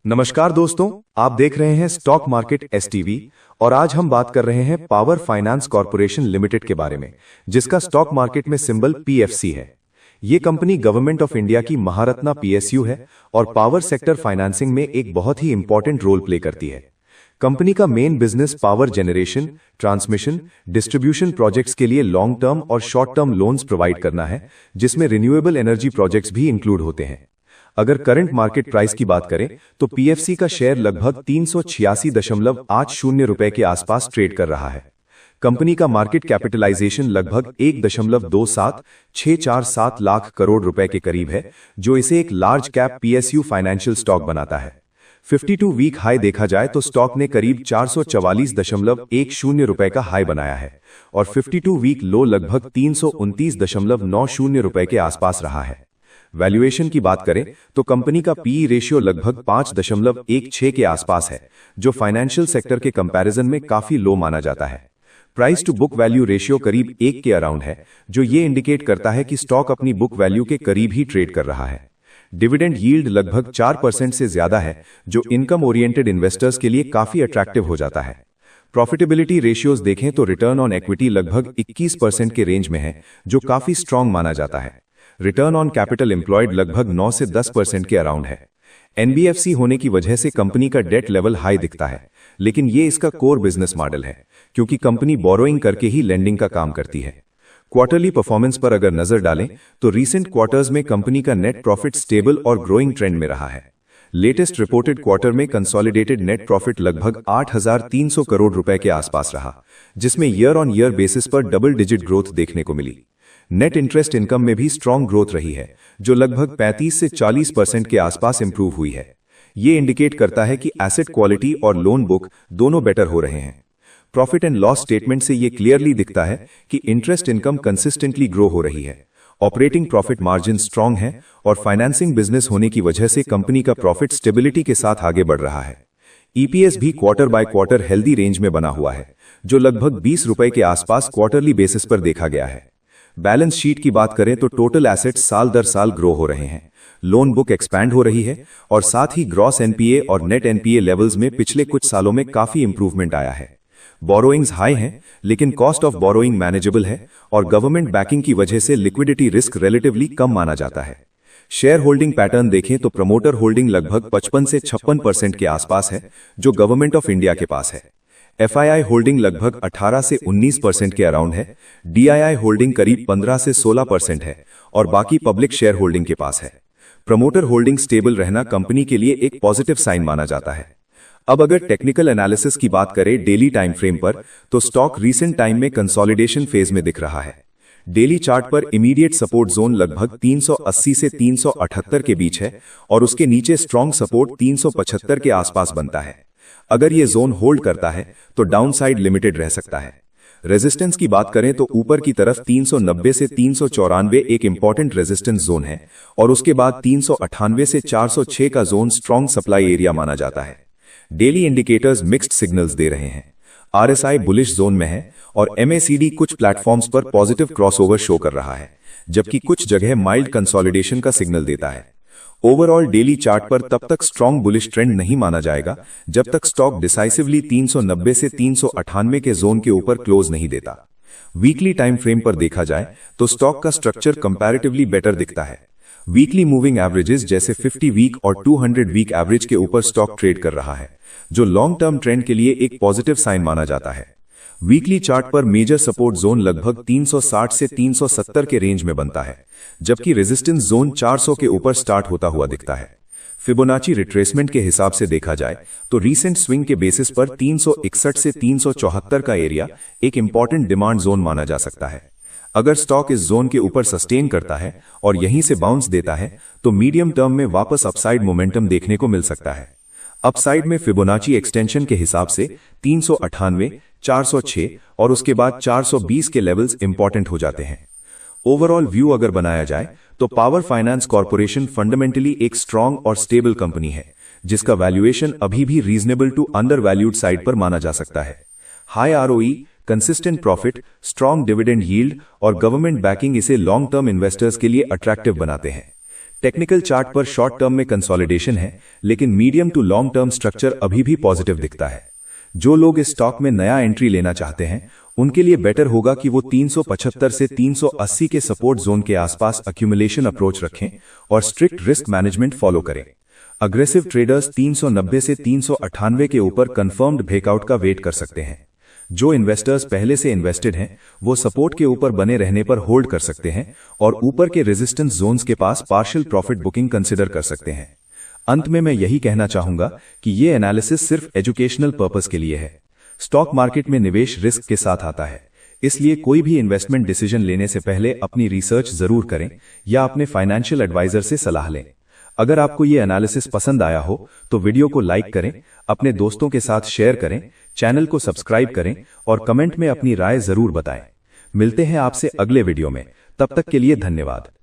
नमस्कार दोस्तों, आप देख रहे हैं स्टॉक मार्केट एसटीवी और आज हम बात कर रहे हैं पावर फाइनेंस कॉर्पोरेशन लिमिटेड के बारे में, जिसका स्टॉक मार्केट में सिंबल पीएफसी है। ये कंपनी गवर्नमेंट ऑफ इंडिया की महारत्ना पीएसयू है और पावर सेक्टर फाइनेंसिंग में एक बहुत ही इंपॉर्टेंट रोल प्ले करती है। कंपनी का main business power generation, transmission, distribution projects के लिए लॉन्ग टर्म और शॉर्ट टर्म लोन्स प्रोवाइड करना है, जिसमें रिन्यूएबल एनर्जी प्रोजेक्ट्स भी इंक्लूड होते हैं। अगर करंट मार्केट प्राइस की बात करें तो पीएफसी का शेयर लगभग 386.80 रुपए के आसपास ट्रेड कर रहा है। कंपनी का मार्केट कैपिटलाइजेशन लगभग 1.27647 लाख करोड़ रुपए के करीब है, जो इसे एक large cap PSU financial stock बनाता है। 52 वीक हाई देखा जाए तो स्टॉक ने करीब 444.10 रुपए का हाई बनाया है और 52 वीक लो लगभग 329.90 रुपए के आसपास रहा है। वैल्यूएशन की बात करें तो कंपनी का पीई रेशियो लगभग 5.16 के आसपास है, जो फाइनेंशियल सेक्टर के कंपैरिजन में काफी लो माना जाता है। Price to book value ratio करीब 1 के अराउंड है, जो ये इंडिकेट करता है कि स्टॉक अपनी बुक वैल्यू के करीब ही ट्रेड कर रहा है। डिविडेंड यील्ड लगभग 4% से ज्यादा है, जो इनकम ओरिएंटेड इन्वेस्टर्स के लिए काफी अट्रैक्टिव हो जाता है। प्रॉफिटेबिलिटी रेशियोज देखें तो रिटर्न ऑन इक्विटी लगभग 21% के रेंज में है, जो काफी स्ट्रांग माना जाता है। रिटर्न ऑन कैपिटल एम्प्लॉयड लगभग 9 से 10% के अराउंड है। एनबीएफसी होने की वजह से कंपनी का डेट लेवल हाई दिखता है, लेकिन ये इसका कोर बिजनेस मॉडल है, क्योंकि कंपनी बोरोइंग करके ही लेंडिंग का काम करती है। क्वार्टरली परफॉर्मेंस पर अगर नजर डालें तो रीसेंट क्वार्टर्स में कंपनी का नेट प्रॉफिट स्टेबल और ग्रोइंग ट्रेंड में रहा है। लेटेस्ट रिपोर्टेड क्वार्टर में कंसोलिडेटेड नेट प्रॉफिट लगभग 8,300 करोड़ रुपए के आसपास रहा, जिसमें ईयर ऑन ईयर बेसिस पर डबल डिजिट ग्रोथ देखने को मिली। नेट इंटरेस्ट इनकम में भी स्ट्रांग ग्रोथ रही है, जो लगभग 35 से 40% के आसपास इंप्रूव हुई है। ये इंडिकेट करता है कि एसेट क्वालिटी और लोन बुक दोनों बेटर हो रहे हैं। प्रॉफिट एंड लॉस स्टेटमेंट से ये क्लियरली दिखता है कि इंटरेस्ट इनकम कंसिस्टेंटली ग्रो हो रही है, ऑपरेटिंग प्रॉफिट मार्जिन स्ट्रांग है और फाइनेंसिंग बिजनेस होने की वजह से कंपनी का प्रॉफिट स्टेबिलिटी के साथ आगे बढ़ रहा है। ईपीएस भी quarter by quarter healthy range में बना हुआ है, जो लगभग 20 रुपए के आसपास क्वार्टरली बेसिस पर देखा गया है। बैलेंस शीट की बात करें तो टोटल एसेट्स साल दर साल ग्रो हो रहे हैं, लोन बुक एक्सपैंड हो रही है और साथ ही ग्रॉस एनपीए और नेट एनपीए लेवल्स में पिछले कुछ सालों में काफी इंप्रूवमेंट आया है। बोरोइंग्स हाई हैं, लेकिन कॉस्ट ऑफ बोरोइंग मैनेजेबल है और गवर्नमेंट बैकिंग की वजह से लिक्विडिटी रिस्क रिलेटिवली कम माना जाता है। शेयर होल्डिंग पैटर्न देखें तो प्रमोटर होल्डिंग लगभग 55 से 56% के आसपास है, जो गवर्नमेंट ऑफ इंडिया के पास है। एफआईआई होल्डिंग लगभग 18 से 19% के अराउंड है, डीआईआई होल्डिंग करीब 15 से 16% है और बाकी पब्लिक शेयर होल्डिंग के पास है। प्रमोटर होल्डिंग स्टेबल रहना कंपनी के लिए एक पॉजिटिव साइन माना जाता है। अब अगर टेक्निकल एनालिसिस की बात करें डेली टाइम फ्रेम पर, तो स्टॉक रीसेंट टाइम में कंसोलिडेशन फेज में दिख रहा है। डेली चार्ट पर इमीडिएट सपोर्ट जोन लगभग 380 से 378 के बीच है और उसके नीचे स्ट्रॉन्ग सपोर्ट 375 के आसपास बनता है। अगर ये जोन होल्ड करता है तो डाउनसाइड लिमिटेड रह सकता है। रेजिस्टेंस की बात करें तो ऊपर की तरफ 390 से 394 एक इंपॉर्टेंट रेजिस्टेंस जोन है और उसके बाद 398 से 406 का जोन स्ट्रॉन्ग सप्लाई एरिया माना जाता है। डेली इंडिकेटर्स मिक्स्ड सिग्नल्स दे रहे हैं। आरएसआई बुलिश जोन में है और एमएसीडी कुछ प्लेटफॉर्म्स पर पॉजिटिव क्रॉसओवर शो कर रहा है, जबकि कुछ जगह माइल्ड कंसोलिडेशन का सिग्नल देता है। ओवरऑल डेली चार्ट पर तब तक स्ट्रॉन्ग बुलिश ट्रेंड नहीं माना जाएगा जब तक स्टॉक डिसाइसिवली 390 से 398 के जोन के ऊपर क्लोज नहीं देता। वीकली टाइम फ्रेम पर देखा जाए तो स्टॉक का स्ट्रक्चर कंपैरेटिवली बेटर दिखता है। वीकली मूविंग एवरेजेस जैसे 50 वीक और 200 वीक एवरेज के ऊपर स्टॉक ट्रेड कर रहा है, जो लॉन्ग टर्म ट्रेंड के लिए एक पॉजिटिव साइन माना जाता है। वीकली चार्ट पर मेजर सपोर्ट जोन लगभग 360 से 370 के रेंज में बनता है, जबकि रेजिस्टेंस जोन 400 के ऊपर स्टार्ट होता हुआ दिखता है। फिबोनाची रिट्रेसमेंट के हिसाब से देखा जाए तो रीसेंट स्विंग के बेसिस पर 361 से 374 का एरिया एक इंपॉर्टेंट डिमांड जोन माना जा सकता है। अगर स्टॉक इस जोन के ऊपर सस्टेन करता है और यहीं से बाउंस देता है तो मीडियम टर्म में वापस अपसाइड मोमेंटम देखने को मिल सकता है। अपसाइड में फिबोनाची एक्सटेंशन के हिसाब से 398, 406 और उसके बाद 420 के लेवल्स इंपॉर्टेंट हो जाते हैं। ओवरऑल व्यू अगर बनाया जाए तो पावर फाइनेंस कॉर्पोरेशन फंडामेंटली एक स्ट्रांग और स्टेबल कंपनी है, जिसका वैल्यूएशन अभी भी reasonable to undervalued side पर माना जा सकता है। High ROE, consistent profit, strong dividend yield और गवर्नमेंट बैकिंग इसे लॉन्ग टर्म इन्वेस्टर्स के लिए अट्रैक्टिव बनाते हैं। टेक्निकल चार्ट पर शॉर्ट टर्म में कंसोलिडेशन है, लेकिन medium to long term structure अभी भी पॉजिटिव दिखता है। जो लोग इस स्टॉक में नया एंट्री लेना चाहते हैं उनके लिए बेटर होगा कि वो 375 से 380 के सपोर्ट जोन के आसपास अक्यूमुलेशन अप्रोच रखें और स्ट्रिक्ट रिस्क मैनेजमेंट फॉलो करें। अग्रेसिव ट्रेडर्स 390 से 398 के ऊपर कंफर्म्ड ब्रेकआउट का वेट कर सकते हैं। जो इन्वेस्टर्स पहले से इन्वेस्टेड हैं वो सपोर्ट के ऊपर बने रहने पर होल्ड कर सकते हैं और ऊपर के रेजिस्टेंस जोन्स के पास पार्शियल प्रॉफिट बुकिंग कंसिडर कर सकते हैं। अंत में मैं यही कहना चाहूंगा कि ये एनालिसिस सिर्फ एजुकेशनल पर्पस के लिए है। स्टॉक मार्केट में निवेश रिस्क के साथ आता है, इसलिए कोई भी इन्वेस्टमेंट डिसीजन लेने से पहले अपनी रिसर्च जरूर करें या अपने फाइनेंशियल एडवाइजर से सलाह लें। अगर आपको ये एनालिसिस पसंद आया हो तो वीडियो को लाइक करें, अपने दोस्तों के साथ शेयर करें, चैनल को सब्सक्राइब करें और कमेंट में अपनी राय जरूर बताएं। मिलते हैं आपसे अगले वीडियो में, तब तक के लिए धन्यवाद।